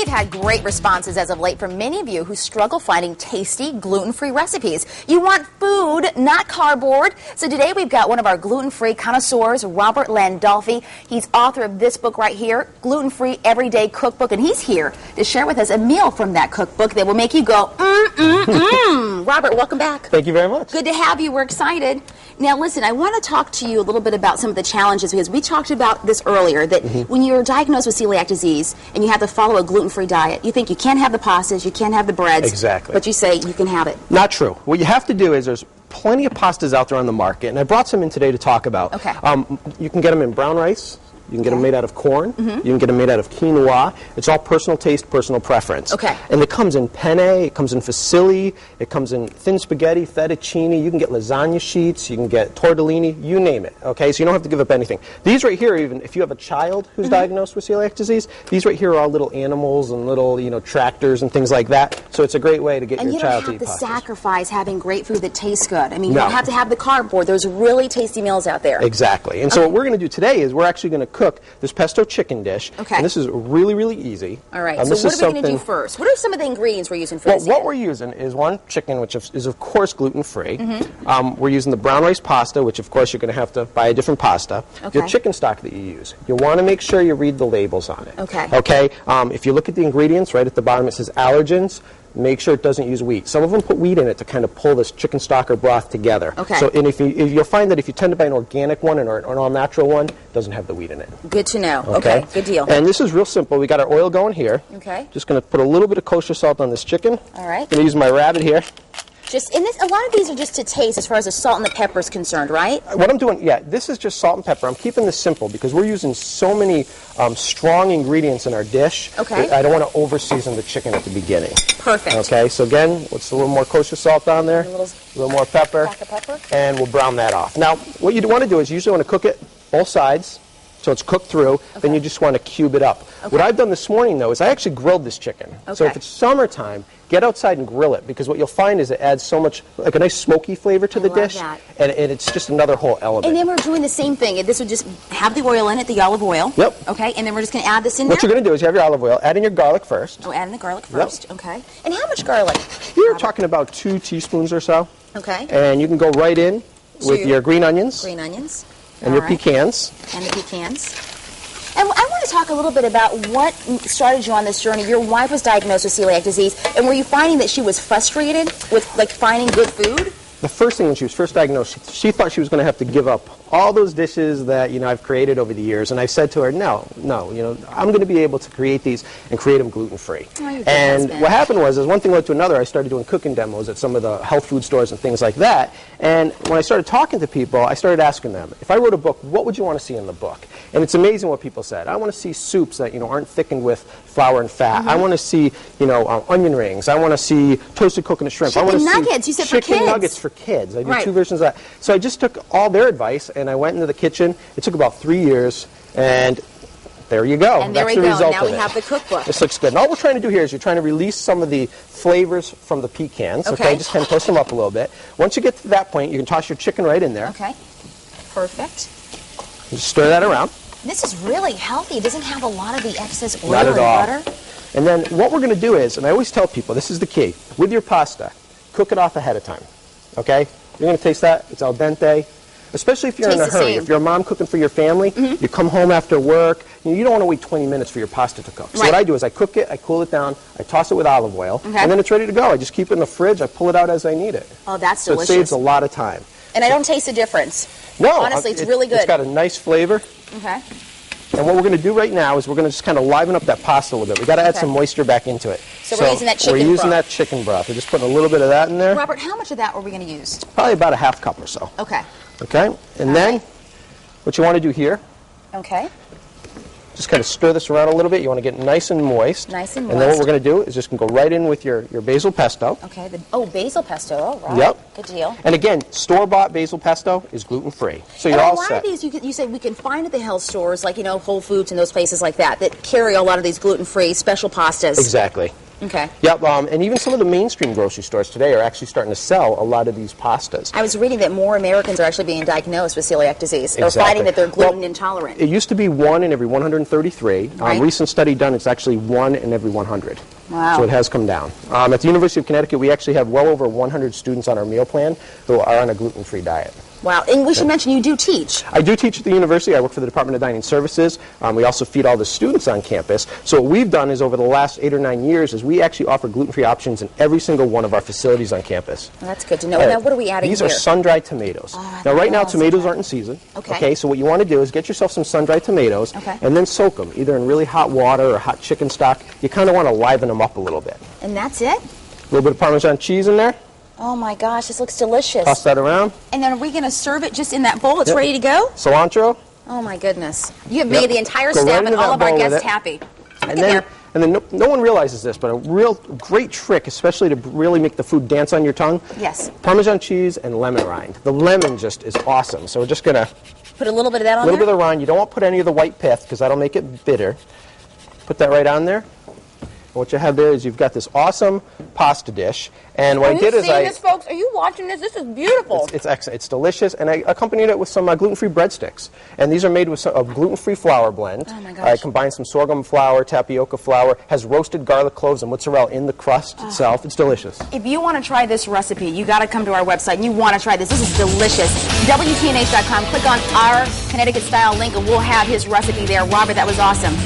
we've had great responses as of late from many of you who struggle finding tasty, gluten-free recipes. You want food, not cardboard. So today we've got one of our gluten-free connoisseurs, Robert Landolphi. He's author of this book right here, Gluten-Free Everyday Cookbook, and he's here to share with us a meal from that cookbook that will make you go, Robert, welcome back. Thank you very much. Good to have you. We're excited. Now, listen, I want to talk to you a little bit about some of the challenges, because we talked about this earlier, that when you're diagnosed with celiac disease and you have to follow a gluten-free diet, you think you can't have the pastas, you can't have the breads. Exactly. But you say you can have it. Not true. What you have to do is there's plenty of pastas out there on the market, and I brought some in today to talk about. Okay. You can get them in brown rice. You can get them made out of corn. You can get them made out of quinoa. It's all personal taste, personal preference. Okay. And it comes in penne, it comes in fusilli, it comes in thin spaghetti, fettuccine. You can get lasagna sheets, you can get tortellini, you name it. Okay, so you don't have to give up anything. These right here, even if you have a child who's diagnosed with celiac disease, these right here are all little animals and little, tractors and things like that. So it's a great way to get your child to eat And you don't have to pastas. sacrifice having great food that tastes good. I mean, you don't have to have the cardboard. There's really tasty meals out there. Exactly. And so what we're going to do today is we're actually going to cook this pesto chicken dish. Okay. And this is really, really easy. All right. So what are we going to do first? What are some of the ingredients we're using for this? What we're using is one chicken, which is of course gluten-free. We're using the brown rice pasta, which of course you're going to have to buy a different pasta. Okay. Your chicken stock that you use, you want to make sure you read the labels on it. Okay. Okay. If you look at the ingredients, right at the bottom it says allergens. Make sure it doesn't use wheat. Some of them put wheat in it to kind of pull this chicken stock or broth together. Okay. So, and if you'll find that if you tend to buy an organic one or an all-natural one, it doesn't have the wheat in it. Good to know. Okay. Good deal. And this is real simple. We got our oil going here. Okay. Just going to put a little bit of kosher salt on this chicken. All right. Going to use my rabbit here. A lot of these are just to taste as far as the salt and the pepper is concerned, right? What I'm doing, this is just salt and pepper. I'm keeping this simple because we're using so many strong ingredients in our dish. Okay. I don't want to over-season the chicken at the beginning. Perfect. Okay, so again, let's a little more kosher salt on there, a little more pepper, Pack of pepper. and we'll brown that off. Now, what you want to do is you usually want to cook it both sides, so it's cooked through, then you just want to cube it up. What I've done this morning, though, is I actually grilled this chicken. So if it's summertime, get outside and grill it, because what you'll find is it adds so much, like a nice smoky flavor to the dish, that. and it's just another whole element. And then we're doing the same thing. This would just have the oil in it, the olive oil. Yep. Okay, and then we're just going to add this in What there? you're going to do is you have your olive oil, add in your garlic first. Oh, add in the garlic first. Okay. And how much garlic? You're talking about 2 teaspoons or so. Okay. And you can go right in with your green onions. Green onions. And your pecans. And the pecans. And I want to talk a little bit about what started you on this journey. Your wife was diagnosed with celiac disease, and were you finding that she was frustrated with finding good food? The first thing when she was first diagnosed, she thought she was going to have to give up all those dishes that I've created over the years, and I said to her, no, I'm going to be able to create these and create them gluten-free. Oh, you're a good and husband. what happened was, as one thing led to another, I started doing cooking demos at some of the health food stores and things like that. And when I started talking to people, I started asking them, if I wrote a book, what would you want to see in the book? And it's amazing what people said. I want to see soups that aren't thickened with flour and fat. I want to see onion rings. I want to see toasted coconut shrimp. Chicken I want to nuggets. see You said for chicken kids. nuggets for kids. I do 2 versions of that. So I just took all their advice and I went into the kitchen. It took about 3 years, and there you go. And there That's we the go. result Now of we it. have the cookbook. This looks good. And all we're trying to do here is you're trying to release some of the flavors from the pecans. Okay. Just kind of toast them up a little bit. Once you get to that point, you can toss your chicken right in there. Okay. Perfect. Just stir that around. This is really healthy. It doesn't have a lot of the excess oil Not at and all. butter. And then what we're going to do is, and I always tell people, this is the key, with your pasta, cook it off ahead of time. Okay? You're going to taste that. It's al dente. Especially if you're in a hurry. If you're a mom cooking for your family, you come home after work, you don't want to wait 20 minutes for your pasta to cook. So what I do is I cook it, I cool it down, I toss it with olive oil, and then it's ready to go. I just keep it in the fridge, I pull it out as I need it. Oh, that's so delicious. It saves a lot of time. And I don't taste a difference. No. Honestly, it's really good. It's got a nice flavor. Okay. And what we're going to do right now is we're going to just kind of liven up that pasta a little bit. We've got to add some moisture back into it. So we're using that chicken broth. We're using that chicken broth. We're just putting a little bit of that in there. Robert, how much of that are we going to use? Probably about a half cup or so. Okay. Okay? And then what you want to do here, okay, just kind of stir this around a little bit. You want to get it nice and moist. Nice and moist. And then what we're going to do is just go right in with your basil pesto. Okay. Basil pesto. All right. Yep. Good deal. And again, store-bought basil pesto is gluten-free. So you're all set. And a lot of these you say we can find at the health stores, like Whole Foods and those places like that carry a lot of these gluten-free special pastas. Exactly. Okay. Yep, and even some of the mainstream grocery stores today are actually starting to sell a lot of these pastas. I was reading that more Americans are actually being diagnosed with celiac disease. They're finding that they're gluten intolerant. It used to be 1 in every 133. Right. Recent study done, it's actually 1 in every 100. Wow. So it has come down. At the University of Connecticut, we actually have well over 100 students on our meal plan who are on a gluten-free diet. Wow. And we should mention you do teach. I do teach at the university. I work for the Department of Dining Services. We also feed all the students on campus. So what we've done is over the last 8 or 9 years is we actually offer gluten-free options in every single one of our facilities on campus. Well, that's good to know. Now, what are we adding These here? These are sun-dried tomatoes. Now, right now, tomatoes aren't in season. Okay. So what you want to do is get yourself some sun-dried tomatoes and then soak them, either in really hot water or hot chicken stock. You kind of want to liven them up a little bit. And that's it? A little bit of Parmesan cheese in there. Oh my gosh, this looks delicious. Toss that around. And then are we going to serve it just in that bowl? It's ready to go? Cilantro. Oh my goodness. You have made the entire Go staff right and all of our guests it. happy. And then no one realizes this, but a real great trick, especially to really make the food dance on your tongue. Yes. Parmesan cheese and lemon rind. The lemon just is awesome. So we're just going to put a little bit of that on there? A little bit of the rind. You don't want to put any of the white pith because that'll make it bitter. Put that right on there. What you have there is you've got this awesome pasta dish, and what I did is Are you seeing this, folks? Are you watching this? This is beautiful. It's excellent. It's delicious, and I accompanied it with some gluten-free breadsticks, and these are made with a gluten-free flour blend. Oh my gosh! I combined some sorghum flour, tapioca flour, has roasted garlic cloves and mozzarella in the crust itself. It's delicious. If you want to try this recipe, you got to come to our website, and you want to try this. This is delicious. WTNH.com. Click on our Connecticut Style link, and we'll have his recipe there. Robert, that was awesome.